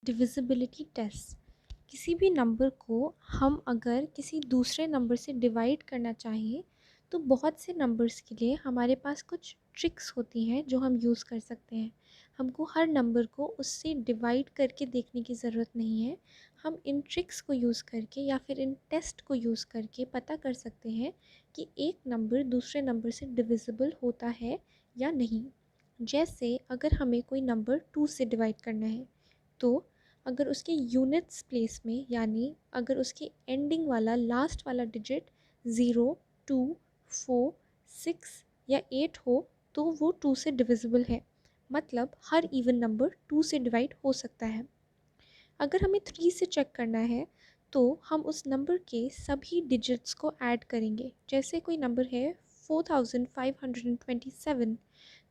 Divisibility test. किसी भी number को हम अगर किसी दूसरे नंबर से डिवाइड करना चाहें तो बहुत से नंबर्स के लिए हमारे पास कुछ ट्रिक्स होती हैं जो हम यूज़ कर सकते हैं। हमको हर नंबर को उससे डिवाइड करके देखने की ज़रूरत नहीं है। हम इन ट्रिक्स को यूज़ करके या फिर इन टेस्ट को यूज़ करके पता कर सकते हैं कि एक नंबर दूसरे नंबर से डिविजिबल होता है या नहीं। जैसे अगर हमें कोई नंबर 2 से डिवाइड करना है तो अगर उसके यूनिट्स प्लेस में यानी अगर उसके एंडिंग वाला लास्ट वाला डिजिट 0, 2, 4, 6 या 8 हो तो वो 2 से डिविजिबल है। मतलब हर इवन नंबर 2 से डिवाइड हो सकता है। अगर हमें 3 से चेक करना है तो हम उस नंबर के सभी डिजिट्स को ऐड करेंगे। जैसे कोई नंबर है 4527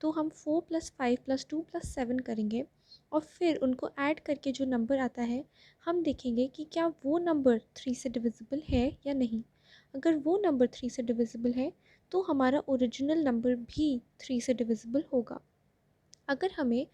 तो हम 4 + 5 + 2 + 7 करेंगे और फिर उनको ऐड करके जो नंबर आता है हम देखेंगे कि क्या वो नंबर 3 से डिविजिबल है या नहीं। अगर वो नंबर 3 से डिविजिबल है तो हमारा ओरिजिनल नंबर भी 3 से डिविजिबल होगा। अगर हमें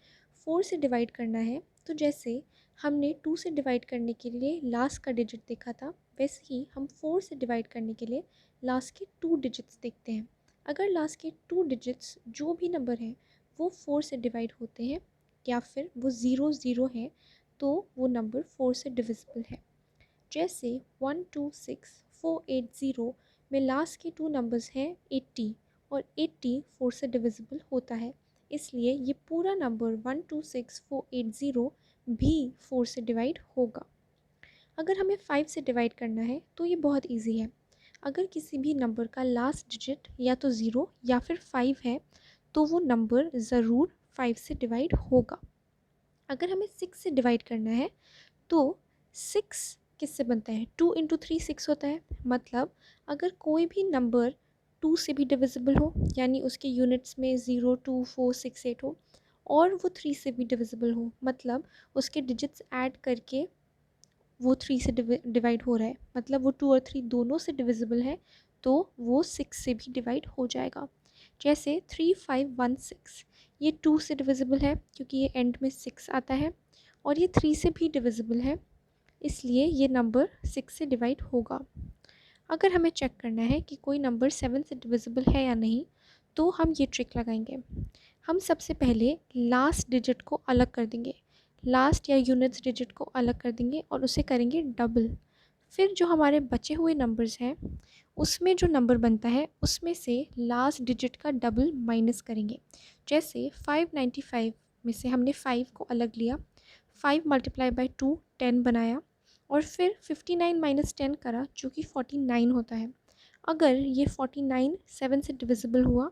4 से डिवाइड करना है तो जैसे हमने 2 से डिवाइड करने के लिए लास्ट का डिजिट देखा था वैसे ही हम 4 से डिवाइड करने के लिए लास्ट के 2 डिजिट्स देखते हैं। अगर लास्ट के 2 डिजिट्स जो भी नंबर हैं वो 4 से डिवाइड होते हैं या फिर वो 0 हैं तो वो नंबर 4 से डिविजिबल है। जैसे 126480 में लास्ट के 2 नंबर्स हैं 80 और 80 4 से डिविजिबल होता है। इसलिए ये पूरा नंबर 126480 भी 4 से डिवाइड होगा। अगर हमें 5 से डिवाइड करना है तो ये बहुत इजी है। अगर किसी भी नंबर का लास्ट डिजिट या तो 0 या फिर 5 है तो वो नंबर ज़रूर 5 से डिवाइड होगा। अगर हमें 6 से डिवाइड करना है तो 6 किससे बनता है? 2 × 3 6 होता है। मतलब अगर कोई भी नंबर 2 से भी डिविजिबल हो यानी उसके यूनिट्स में 0, 2, 4, 6, 8 हो और वो 3 से भी डिविजिबल हो मतलब उसके डिजिट्स ऐड करके वो 3 से डिवाइड हो रहा है मतलब वो 2 और 3 दोनों से डिविजिबल है तो वो 6 से भी डिवाइड हो जाएगा। जैसे 3516 ये 2 से डिविजिबल है क्योंकि ये एंड में 6 आता है और ये 3 से भी डिविजिबल है इसलिए ये नंबर 6 से डिवाइड होगा। अगर हमें चेक करना है कि कोई नंबर 7 से डिविजिबल है या नहीं तो हम ये ट्रिक लगाएंगे। हम सबसे पहले लास्ट डिजिट को अलग कर देंगे, लास्ट या यूनिट्स डिजिट को अलग कर देंगे और उसे करेंगे डबल। फिर जो हमारे बचे हुए नंबर्स हैं उसमें जो नंबर बनता है उसमें से लास्ट डिजिट का डबल माइनस करेंगे। जैसे 595 में से हमने 5 को अलग लिया, 5 × 2 10 बनाया और फिर 59 - 10 करा जो कि 49 होता है। अगर ये 49 7 से डिविजिबल हुआ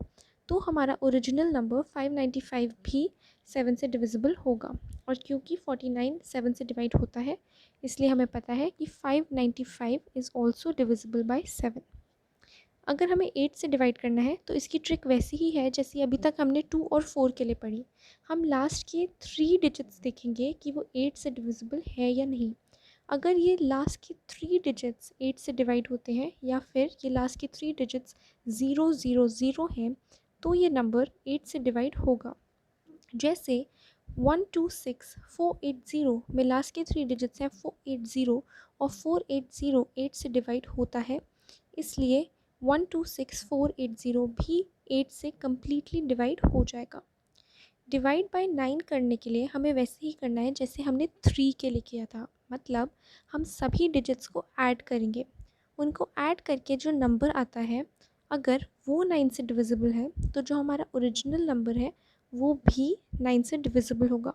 तो हमारा ओरिजिनल नंबर 595 भी 7 से डिविजिबल होगा और क्योंकि 49 7 से डिवाइड होता है इसलिए हमें पता है कि 595 इज़ ऑल्सो डिविजिबल बाय 7। अगर हमें 8 से डिवाइड करना है तो इसकी ट्रिक वैसी ही है जैसी अभी तक हमने 2 और 4 के लिए पढ़ी। हम लास्ट के 3 डिजिट्स देखेंगे कि वो 8 से डिविजिबल है या नहीं। अगर ये लास्ट के 3 डिजिट्स 8 से डिवाइड होते हैं या फिर ये लास्ट के 3 डिजिट्स 000 हैं तो ये नंबर 8 से डिवाइड होगा। जैसे 126480 में लास्ट के 3 डिजिट्स हैं 480 और 480 8 से डिवाइड होता है इसलिए 126480 भी 8 से कम्प्लीटली डिवाइड हो जाएगा। डिवाइड बाय 9 करने के लिए हमें वैसे ही करना है जैसे हमने 3 के लिए किया था। मतलब हम सभी डिजिट्स को ऐड करेंगे, उनको ऐड करके जो नंबर आता है अगर वो 9 से डिविजिबल है तो जो हमारा ओरिजिनल नंबर है वो भी 9 से डिविजिबल होगा।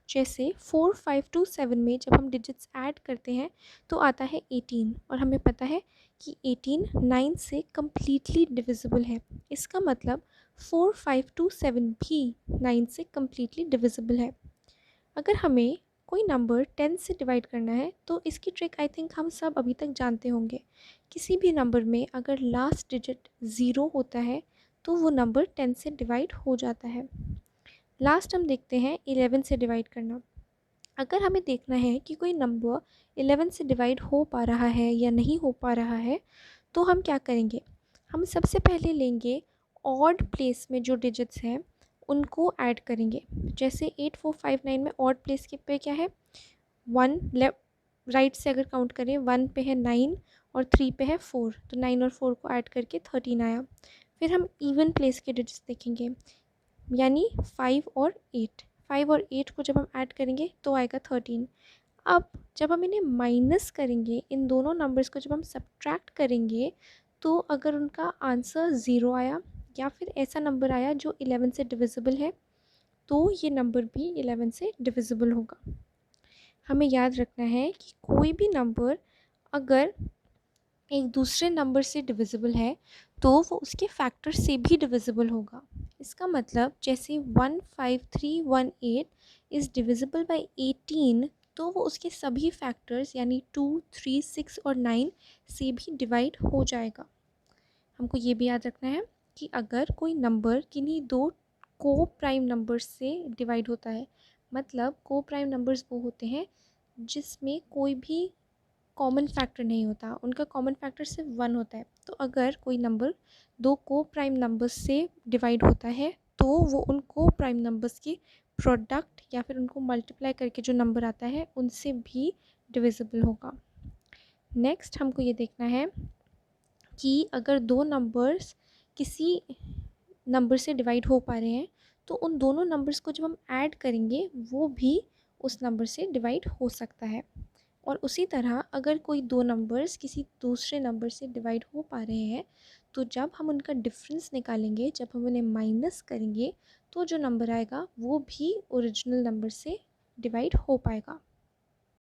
जैसे 4527 में जब हम डिजिट्स ऐड करते हैं तो आता है 18 और हमें पता है कि 18 9 से कम्प्लीटली डिविजिबल है। इसका मतलब 4527 भी 9 से कम्प्लीटली डिविजिबल है। अगर हमें कोई नंबर 10 से डिवाइड करना है तो इसकी ट्रिक आई थिंक हम सब अभी तक जानते होंगे। किसी भी नंबर में अगर लास्ट डिजिट 0 होता है तो वो नंबर 10 से डिवाइड हो जाता है। लास्ट हम देखते हैं 11 से डिवाइड करना। अगर हमें देखना है कि कोई नंबर 11 से डिवाइड हो पा रहा है या नहीं हो पा रहा है तो हम क्या करेंगे? हम सबसे पहले लेंगे ऑड प्लेस में जो डिजिट्स हैं उनको ऐड करेंगे। जैसे 8459 में ऑड प्लेस के पे क्या है 1 राइट से अगर काउंट करें 1 पे है 9 और 3 पे है 4, तो 9 और 4 को ऐड करके 13 आया। फिर हम इवन प्लेस के डिजिट्स देखेंगे, यानी 5 और 8। 5 और 8 को जब हम ऐड करेंगे तो आएगा 13। अब जब हम इन्हें माइनस करेंगे, इन दोनों नंबर्स को जब हम सब्ट्रैक्ट करेंगे, तो अगर उनका आंसर 0 आया या फिर ऐसा नंबर आया जो 11 से डिविजिबल है, तो ये नंबर भी 11 से डिविजिबल होगा। हमें याद रखना है कि कोई भी नंबर अगर एक दूसरे नंबर से डिविजिबल है तो वो उसके फैक्टर से भी डिविजिबल होगा। इसका मतलब जैसे 15318 इज़ डिविजिबल बाय 18, तो वो उसके सभी फैक्टर्स यानी 2, 3, 6 और 9 से भी डिवाइड हो जाएगा। हमको ये भी याद रखना है कि अगर कोई नंबर किन्हीं दो को प्राइम नंबर्स से डिवाइड होता है, मतलब को प्राइम नंबर्स वो होते हैं जिसमें कोई भी कॉमन फैक्टर नहीं होता, उनका कॉमन फैक्टर सिर्फ 1 होता है। तो अगर कोई नंबर दो को प्राइम नंबर्स से डिवाइड होता है तो वो उन को प्राइम नंबर्स के प्रोडक्ट या फिर उनको मल्टीप्लाई करके जो नंबर आता है उनसे भी डिविजिबल होगा। नेक्स्ट हमको ये देखना है कि अगर दो नंबर्स किसी नंबर से डिवाइड हो पा रहे हैं तो उन दोनों नंबर्स को जब हम ऐड करेंगे वो भी उस नंबर से डिवाइड हो सकता है। और उसी तरह अगर कोई दो नंबर्स किसी दूसरे नंबर से डिवाइड हो पा रहे हैं तो जब हम उनका डिफरेंस निकालेंगे, जब हम उन्हें माइनस करेंगे, तो जो नंबर आएगा वो भी ओरिजिनल नंबर से डिवाइड हो पाएगा।